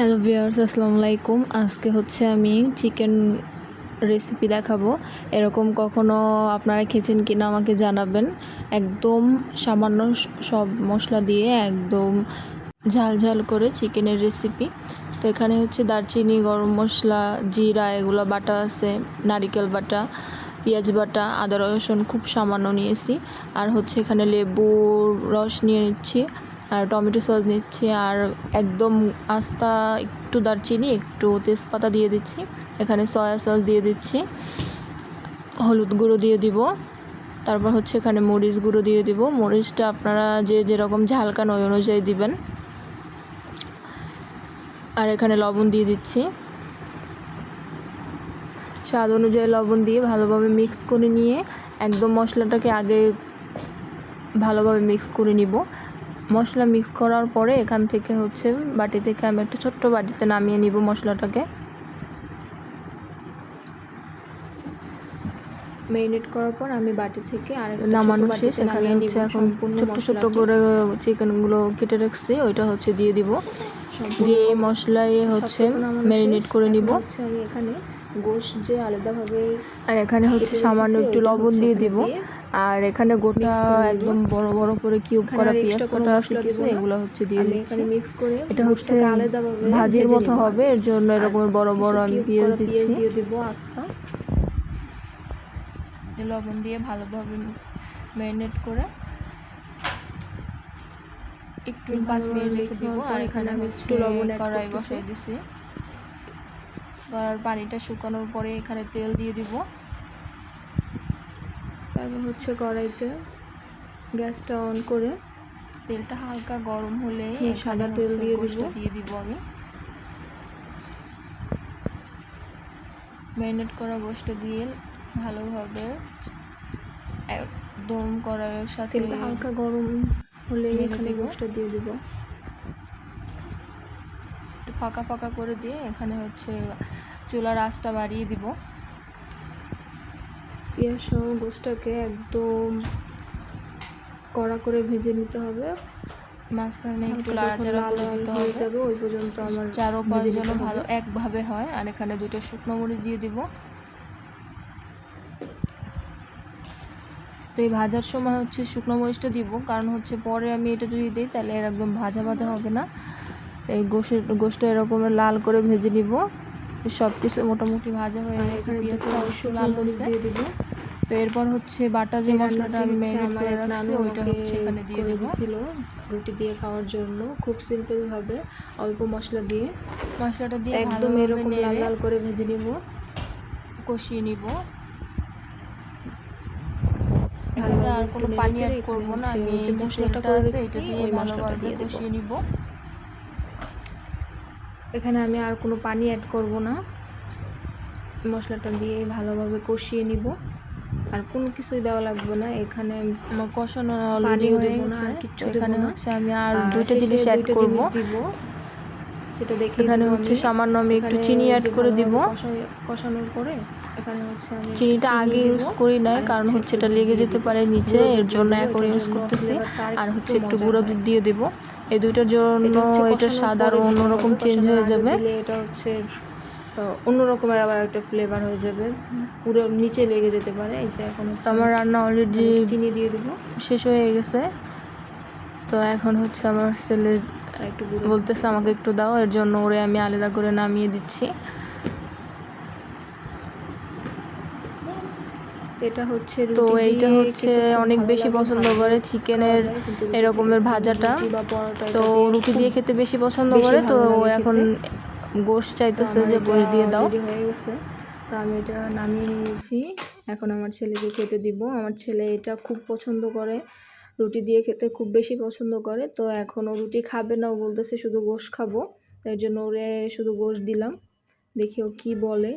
Hello viewers, আসসালামু আলাইকুম। আজকে হচ্ছে আমি চিকেন রেসিপি দেখাবো। এরকম কখনো আপনারা খেয়েছেন কিনা আমাকে জানাবেন। একদম সামান্য সব মশলা দিয়ে একদম ঝাল ঝাল করে চিকেনের রেসিপি। তো এখানে হচ্ছে দারচিনি, গরম মশলা, জিরা এগুলো বাটা আছে, নারিকেল বাটা, পেঁয়াজ বাটা, আদা রসুন খুব সামান্য নিয়েছি। আর হচ্ছে এখানে লেবুর রস নিয়ে নিচ্ছি, আর টমেটো সস নিচ্ছি, আর একদম আস্তা একটু দারচিনি, একটু তেজপাতা দিয়ে দিচ্ছি। এখানে সয়া সস দিয়ে দিচ্ছি, হলুদ গুঁড়ো দিয়ে দিব, তারপর হচ্ছে এখানে মরিচ গুঁড়ো দিয়ে দিব। মরিচটা আপনারা যে যেরকম ঝাল খান ওই অনুযায়ী দিবেন। আর এখানে লবণ দিয়ে দিচ্ছি, স্বাদ অনুযায়ী লবণ দিয়ে ভালোভাবে মিক্স করে নিয়ে একদম মশলাটাকে আগে ভালোভাবে মিক্স করে নিব। মশলা মিক্স করার পরে এখান থেকে হচ্ছে বাটি থেকে আমি একটা ছোট্ট বাটিতে নামিয়ে নিব মশলাটাকে। ম্যারিনেট করার পর আমি বাটি থেকে আরেকটা নামানো শেষ। এখানে হচ্ছে এখন ছোট্ট ছোট্ট করে চিকেনগুলো কেটে রাখছি, ওইটা হচ্ছে দিয়ে দিব। দিয়ে এই মশলায় হচ্ছে ম্যারিনেট করে নিব। আমি এখানে গোশত যে আলাদাভাবে, আর এখানে হচ্ছে সামান্য একটু লবণ দিয়ে দিব। আর এখানে গোটা একদম বড় বড় করে কিউব করা পেঁয়াজ কাটা আছে কিছু, এগুলো হচ্ছে দিয়ে দিচ্ছি। মিক্স করে এটা হচ্ছে আলাদাভাবে ভাজির মতো হবে, এর জন্য এরকম বড় বড় আমি পেঁয়াজ দিচ্ছি। দিয়ে দিব আস্তা, লবণ দিয়ে ভালোভাবে ম্যারিনেট করে একটু 5 মিনিট রেখে দিব। আর এখানে আমি একটু লবণ কড়াই বসিয়ে দিছি। আর পানিটা শুকানোর পরে এখানে তেল দিয়ে দিব। তারপর হচ্ছে কড়াইতে গ্যাসটা অন করে তেলটা হালকা গরম হলে সাদা তেল দিয়ে দিব আমি। ম্যারিনেট করা গোশতটা দিয়ে ভালোভাবে একদম কড়াইয়ের সাথে হালকা গরম হলে এখানে গোশতটা দিয়ে দিব। একটু ফাঁকা ফাঁকা করে দিয়ে এখানে হচ্ছে চুলার আঁচটা বাড়িয়ে দিব। পেঁয়াজ সহ গোশতটাকে একদম কড়া করে ভেজে নিতে হবে। মাঝখানে একটু লাড়াচাড়া করে দিতে হবে, যাবে ওই পর্যন্ত আমার চারোপাশ যেন ভালো একভাবে হয়। আর এখানে 2টা শুকনো মরিচ দিয়ে দিব। তো এই ভাজার সময় হচ্ছে শুকনো মরিচটা দিব, কারণ হচ্ছে পরে আমি এটা যদি দিই তাহলে এর একদম ভাজা ভাজা হবে না। এই গোশতটা এরকম লাল করে ভেজে নিব। সব কিছু মোটামুটি ভাজা হয়ে গেছে, পেঁয়াজটা অবশ্যই লাল হয়েছে দিয়ে দিব। তো এরপর হচ্ছে বাটা যে মশলাটা আমি ম্যারিনেট করে রাখছি ওইটা হচ্ছে এখানে দিয়ে দিয়েছিল রুটি দিয়ে খাওয়ার জন্য। খুব সিম্পলভাবে অল্প মশলা দিয়ে মশলাটা দিয়ে একদম এরকম লাল লাল করে ভেজে নিব, কষিয়ে নিব। এখানে আর কোনো পানি অ্যাড করবো না, আমি যে মশলাটা করে রেখেছি এটা দিয়ে ভালোভাবে কষিয়ে নিব। এখানে আমি আর কোনো পানি অ্যাড করব না, মশলাটা দিয়ে ভালোভাবে কষিয়ে নিব। আর কোনো কিছুই দেওয়া লাগবে না, এখানে কষানো পানি হয়ে গেছে। এখানে হচ্ছে আমি আর 2টা জিনিস অ্যাড করব, সেটা দেখে এখানে হচ্ছে সামান্য আমি একটু চিনি অ্যাড করে দিব। কষানোর পরে এখানে হচ্ছে আমি চিনিটা আগে ইউজ করি না, কারণ হচ্ছে এটা লেগে যেতে পারে নিচে, এর জন্য এখন ইউজ করতেছি। আর হচ্ছে একটু গুঁড়ো দুধ দিয়ে দিব। এই দুইটার জন্য এটা স্বাদ আর অন্যরকম চেঞ্জ হয়ে যাবে। এটা হচ্ছে অন্যরকমের আবার একটা ফ্লেভার হয়ে যাবে, পুরো নিচে লেগে যেতে পারে। এই যে এখন হচ্ছে আমার রান্না অলরেডি চিনি দিয়ে দেবো শেষ হয়ে গেছে। তো এখন হচ্ছে আমার ছেলে একটু বলতেছে আমাকে একটু দাও, এর জন্য ওরে আমি আলাদা করে নামিয়ে দিচ্ছি। এটা হচ্ছে তো এইটা হচ্ছে অনেক বেশি পছন্দ করে চিকেনের এরকমের ভাজাটা, তো রুটি দিয়ে খেতে বেশি পছন্দ করে। তো এখন গোশত চাইতেছে যে গোশত দিয়ে দাও। হয়ে গেছে, তো আমি এটা নামিয়ে নিয়েছি। এখন আমার ছেলেকে খেতে দিব। আমার ছেলে এটা খুব পছন্দ করে, রুটি দিয়ে খেতে খুব বেশি পছন্দ করে। তো এখন ও রুটি খাবে না, ও বলতেছে শুধু গোশত খাবো, তাই জন্য ওরে শুধু গোশত দিলাম। দেখি ও কী বলে।